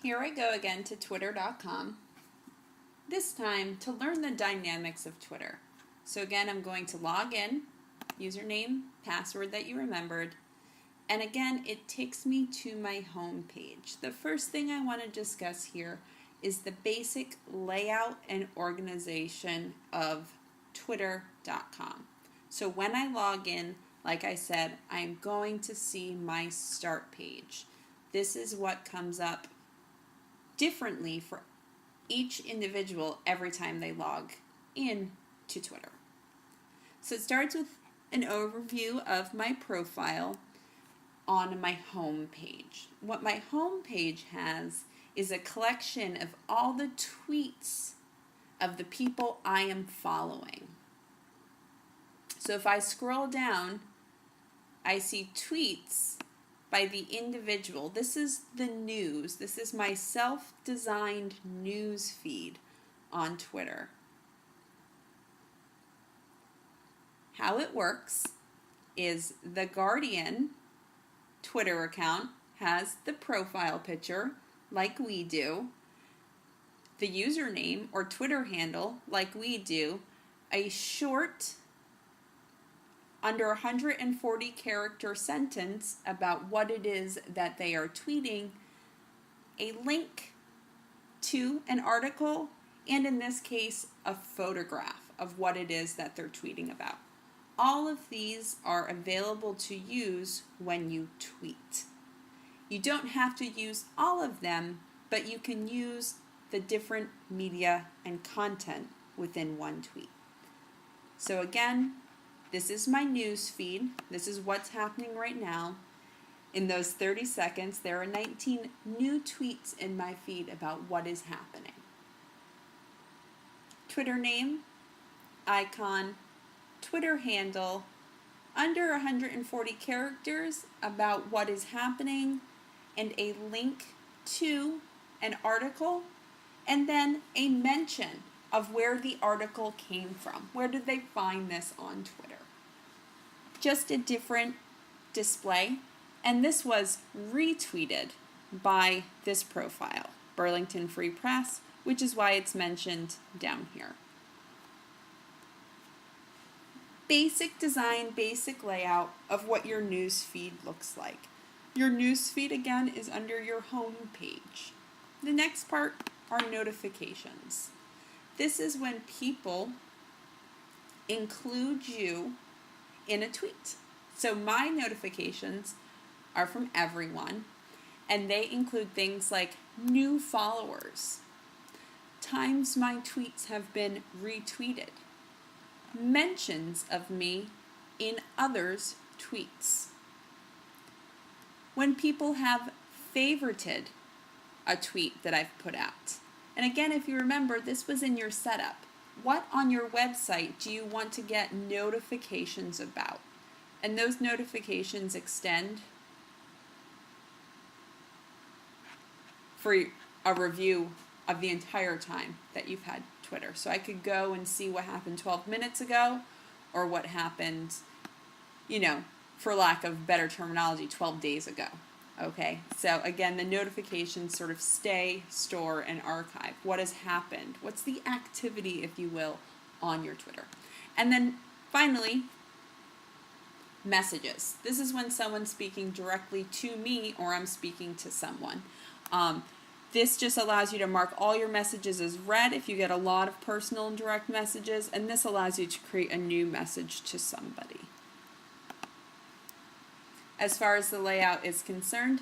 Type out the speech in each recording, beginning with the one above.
Here I go again to twitter.com, this time to learn the dynamics of Twitter. So again, I'm going to log in, username, password that you remembered, and again, it takes me to my home page. The first thing I want to discuss here is the basic layout and organization of twitter.com. So when I log in, like I said, I'm going to see my start page. This is what comes up differently for each individual every time they log in to Twitter. So it starts with an overview of my profile on my home page. What my home page has is a collection of all the tweets of the people I am following. So if I scroll down, I see tweets by the individual. This is the news. This is my self-designed news feed on Twitter. How it works is the Guardian Twitter account has the profile picture like we do, the username or Twitter handle like we do, a short under 140 character sentence about what it is that they are tweeting, a link to an article, and in this case, a photograph of what it is that they're tweeting about. All of these are available to use when you tweet. You don't have to use all of them, but you can use the different media and content within one tweet. So again, this is my news feed. This is what's happening right now. In those 30 seconds, there are 19 new tweets in my feed about what is happening. Twitter name, icon, Twitter handle, under 140 characters about what is happening, and a link to an article, and then a mention of where the article came from. Where did they find this on Twitter? Just a different display, and this was retweeted by this profile, Burlington Free Press, which is why it's mentioned down here. Basic design, basic layout of what your news feed looks like. Your news feed again is under your home page. The next part are notifications. This is when people include you in a tweet. So my notifications are from everyone, and they include things like new followers, times my tweets have been retweeted, mentions of me in others' tweets, when people have favorited a tweet that I've put out. And again, if you remember, this was in your setup. What on your website do you want to get notifications about? And those notifications extend for a review of the entire time that you've had Twitter. So I could go and see what happened 12 minutes ago, or what happened, for lack of better terminology, 12 days ago. Okay, so again, the notifications sort of stay, store, and archive. What has happened? What's the activity, if you will, on your Twitter? And then finally, messages. This is when someone's speaking directly to me or I'm speaking to someone. This just allows you to mark all your messages as read if you get a lot of personal and direct messages, and this allows you to create a new message to somebody. As far as the layout is concerned,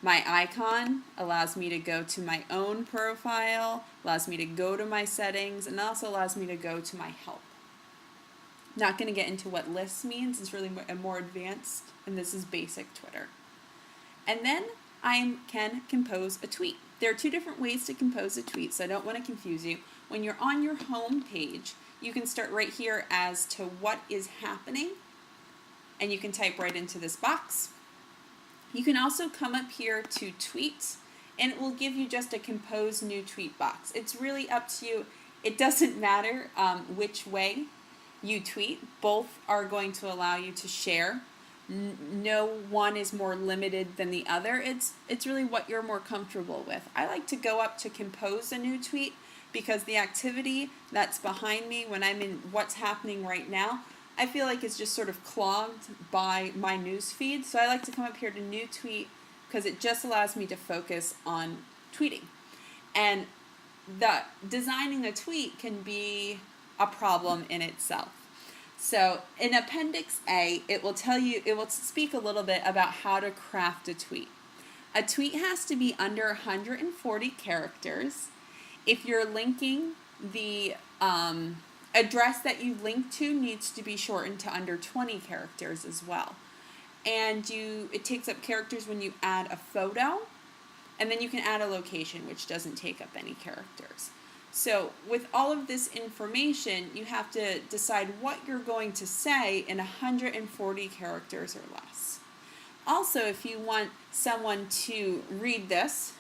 my icon allows me to go to my own profile, allows me to go to my settings, and also allows me to go to my help. Not going to get into what lists means. It's really more advanced, and this is basic Twitter. And then I can compose a tweet. There are two different ways to compose a tweet, so I don't want to confuse you. When you're on your home page, you can start right here as to what is happening, and you can type right into this box. You can also come up here to tweets, and it will give you just a compose new tweet box. It's really up to you. It doesn't matter which way you tweet. Both are going to allow you to share no one is more limited than the other. It's really what you're more comfortable with. I like to go up to compose a new tweet because the activity that's behind me when I'm in what's happening right now, I feel like it's just sort of clogged by my news feed. So I like to come up here to new tweet because it just allows me to focus on tweeting. And the designing a tweet can be a problem in itself. So in Appendix A, it will speak a little bit about how to craft a tweet. A tweet has to be under 140 characters. If you're linking, the address that you link to needs to be shortened to under 20 characters as well. And it takes up characters when you add a photo, and then you can add a location, which doesn't take up any characters. So with all of this information, you have to decide what you're going to say in 140 characters or less. Also, if you want someone to read this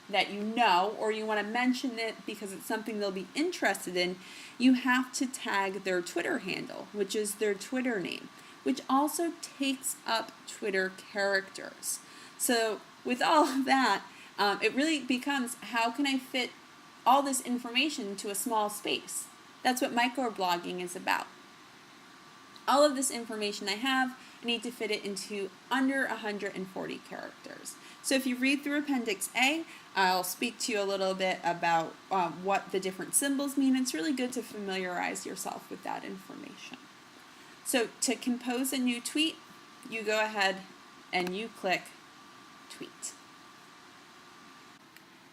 that you know, or you want to mention it because it's something they'll be interested in, you have to tag their Twitter handle, which is their Twitter name, which also takes up Twitter characters. So with all of that, it really becomes, how can I fit all this information into a small space? That's what microblogging is about. All of this information I need to fit it into under 140 characters. So if you read through Appendix A, I'll speak to you a little bit about what the different symbols mean. It's really good to familiarize yourself with that information. So to compose a new tweet, you go ahead and you click Tweet.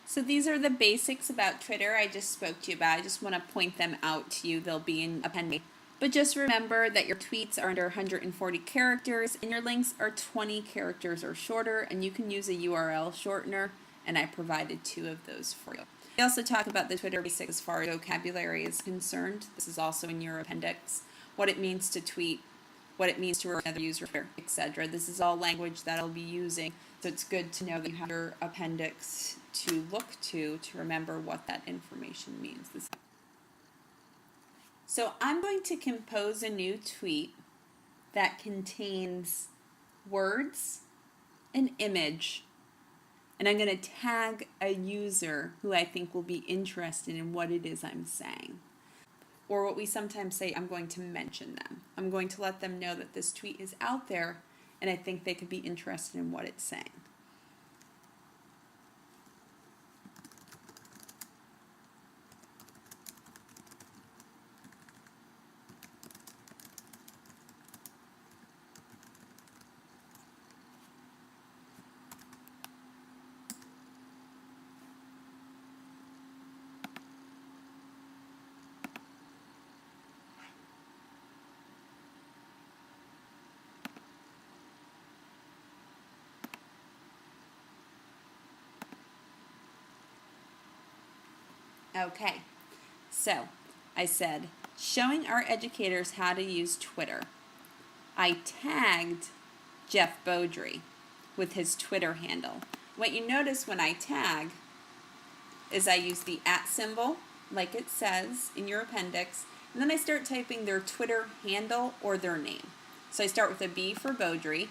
So these are the basics about Twitter I just spoke to you about. I just want to point them out to you. They'll be in Appendix. But just remember that your tweets are under 140 characters and your links are 20 characters or shorter, and you can use a URL shortener, and I provided 2 of those for you. We also talk about the Twitter basics as far as vocabulary is concerned. This is also in your appendix. What it means to tweet, what it means to another user, etc. This is all language that I'll be using, so it's good to know that you have your appendix to look to remember what that information means. So I'm going to compose a new tweet that contains words, an image, and I'm going to tag a user who I think will be interested in what it is I'm saying. Or what we sometimes say, I'm going to mention them. I'm going to let them know that this tweet is out there and I think they could be interested in what it's saying. Okay, so I said, showing our educators how to use Twitter. I tagged Jeff Beaudry with his Twitter handle. What you notice when I tag is I use the @ symbol, like it says in your appendix, and then I start typing their Twitter handle or their name. So I start with a B for Beaudry,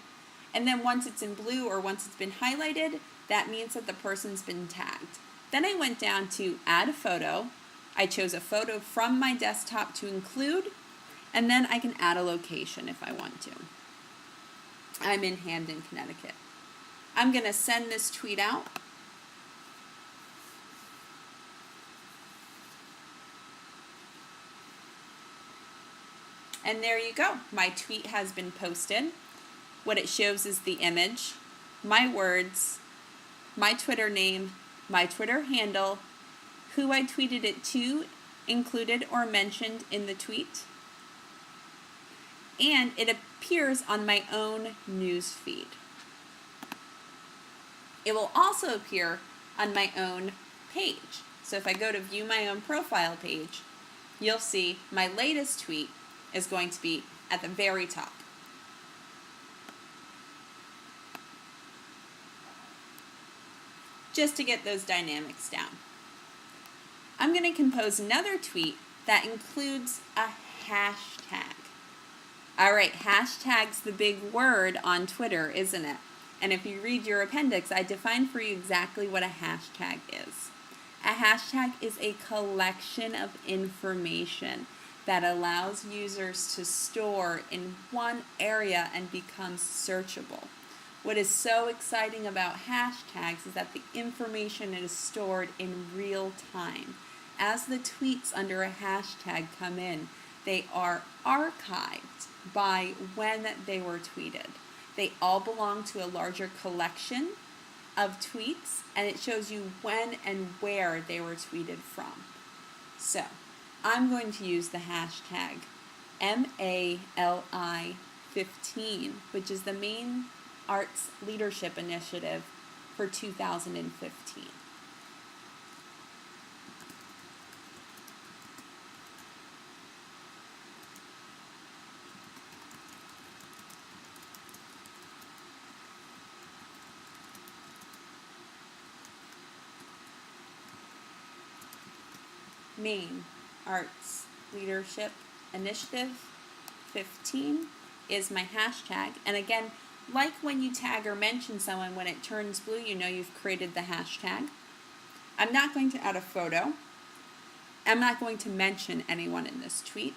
and then once it's in blue or once it's been highlighted, that means that the person's been tagged. Then I went down to add a photo. I chose a photo from my desktop to include, and then I can add a location if I want to. I'm in Hamden, Connecticut. I'm going to send this tweet out. And there you go. My tweet has been posted. What it shows is the image, my words, my Twitter name, my Twitter handle, who I tweeted it to, included or mentioned in the tweet, and it appears on my own news feed. It will also appear on my own page. So if I go to view my own profile page, you'll see my latest tweet is going to be at the very top. Just to get those dynamics down. I'm going to compose another tweet that includes a hashtag. All right, hashtag's the big word on Twitter, isn't it? And if you read your appendix, I define for you exactly what a hashtag is. A hashtag is a collection of information that allows users to store in one area and becomes searchable. What is so exciting about hashtags is that the information is stored in real time. As the tweets under a hashtag come in, they are archived by when they were tweeted. They all belong to a larger collection of tweets, and it shows you when and where they were tweeted from. So, I'm going to use the hashtag MALI15, which is the Maine Arts Leadership Initiative for 2015. Maine Arts Leadership Initiative 15 is my hashtag. And again, like when you tag or mention someone, when it turns blue, you know you've created the hashtag. I'm not going to add a photo. I'm not going to mention anyone in this tweet.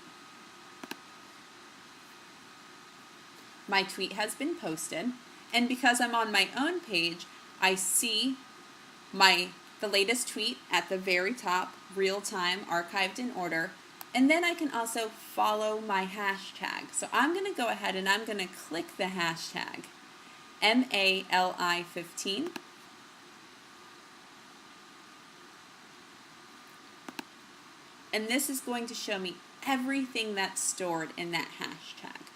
My tweet has been posted, and because I'm on my own page, I see the latest tweet at the very top, real time, archived in order, and then I can also follow my hashtag. So I'm going to go ahead and I'm going to click the hashtag MALI15. And this is going to show me everything that's stored in that hashtag.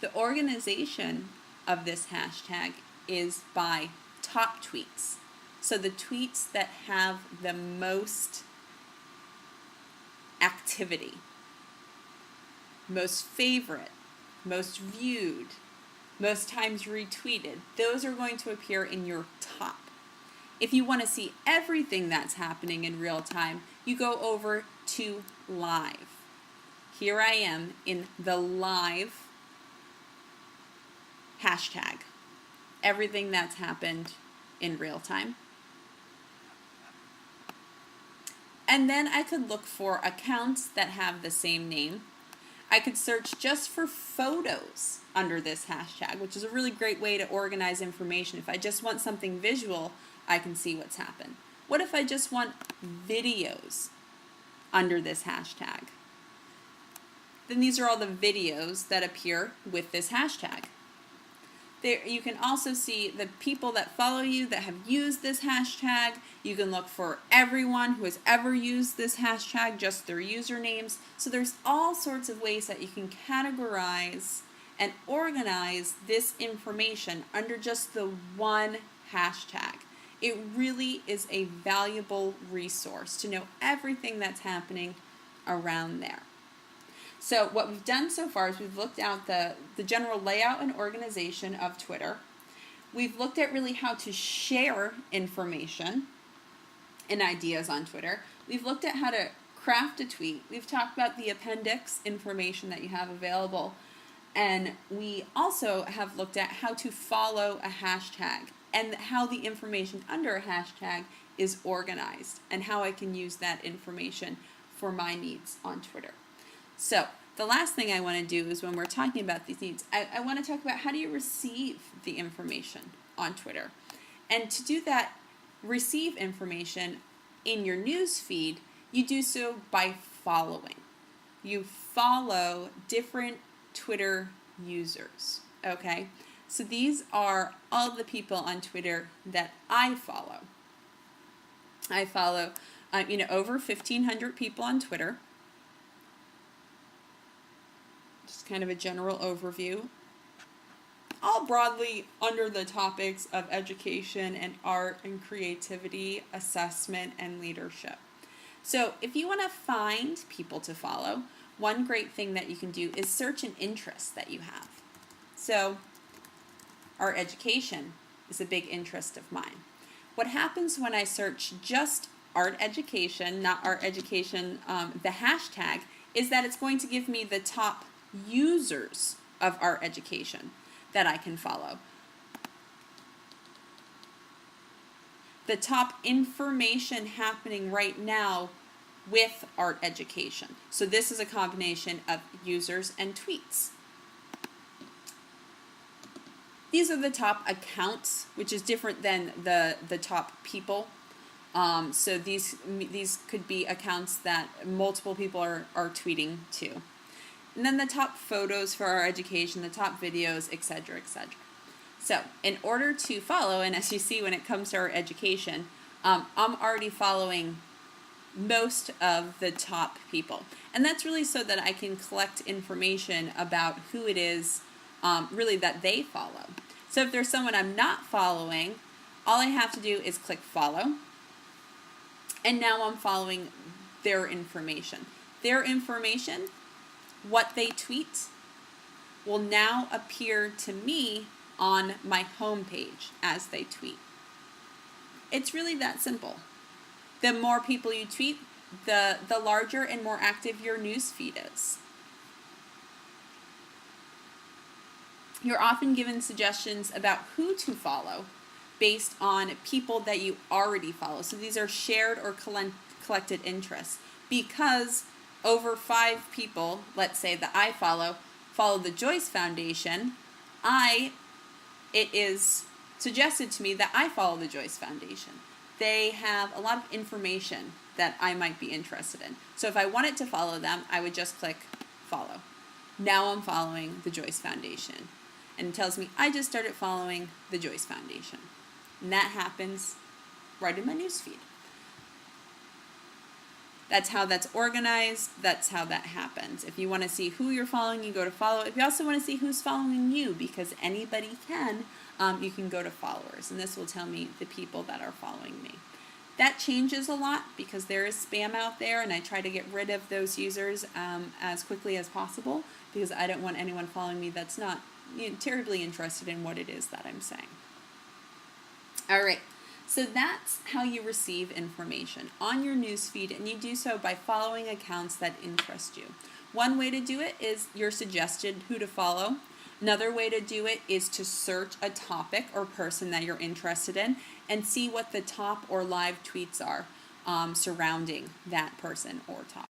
The organization of this hashtag is by top tweets. So the tweets that have the most activity, most favorite, most viewed, most times retweeted, those are going to appear in your top. If you want to see everything that's happening in real time, you go over to live. Here I am in the live hashtag. Everything that's happened in real time. And then I could look for accounts that have the same name. I could search just for photos under this hashtag, which is a really great way to organize information. If I just want something visual, I can see what's happened. What if I just want videos under this hashtag? Then these are all the videos that appear with this hashtag. There, you can also see the people that follow you that have used this hashtag. You can look for everyone who has ever used this hashtag, just their usernames. So there's all sorts of ways that you can categorize and organize this information under just the one hashtag. It really is a valuable resource to know everything that's happening around there. So what we've done so far is we've looked at the general layout and organization of Twitter. We've looked at really how to share information and ideas on Twitter. We've looked at how to craft a tweet. We've talked about the appendix information that you have available. And we also have looked at how to follow a hashtag and how the information under a hashtag is organized and how I can use that information for my needs on Twitter. So the last thing I want to do is when we're talking about these needs, I want to talk about how do you receive the information on Twitter. And to do that, receive information in your news feed, you do so by following. You follow different Twitter users, okay? So these are all the people on Twitter that I follow. I follow, over 1,500 people on Twitter. Just kind of a general overview. All broadly under the topics of education and art and creativity, assessment, and leadership. So if you want to find people to follow, one great thing that you can do is search an interest that you have. So art education is a big interest of mine. What happens when I search just art education, not art education, the hashtag, is that it's going to give me the top users of art education that I can follow. The top information happening right now with art education. So this is a combination of users and tweets. These are the top accounts, which is different than the top people. So these could be accounts that multiple people are tweeting to. And then the top photos for our education, the top videos, etc., etc. So in order to follow, and as you see when it comes to our education, I'm already following most of the top people. And that's really so that I can collect information about who it is really that they follow. So if there's someone I'm not following, all I have to do is click follow. And now I'm following their information. Their information, what they tweet, will now appear to me on my home page as they tweet. It's really that simple. The more people you tweet, the larger and more active your news feed is. You're often given suggestions about who to follow based on people that you already follow. So these are shared or collected interests. Because over 5 people, let's say that I follow the Joyce Foundation, it is suggested to me that I follow the Joyce Foundation. They have a lot of information that I might be interested in. So if I wanted to follow them, I would just click follow. Now I'm following the Joyce Foundation. And it tells me I just started following the Joyce Foundation. And that happens right in my newsfeed. That's how that's organized. That's how that happens. If you want to see who you're following, you go to follow. If you also want to see who's following you, because anybody can, you can go to followers. And this will tell me the people that are following me. That changes a lot because there is spam out there, and I try to get rid of those users as quickly as possible because I don't want anyone following me that's not terribly interested in what it is that I'm saying. All right. So that's how you receive information on your newsfeed, and you do so by following accounts that interest you. One way to do it is you're suggested who to follow. Another way to do it is to search a topic or person that you're interested in and see what the top or live tweets are surrounding that person or topic.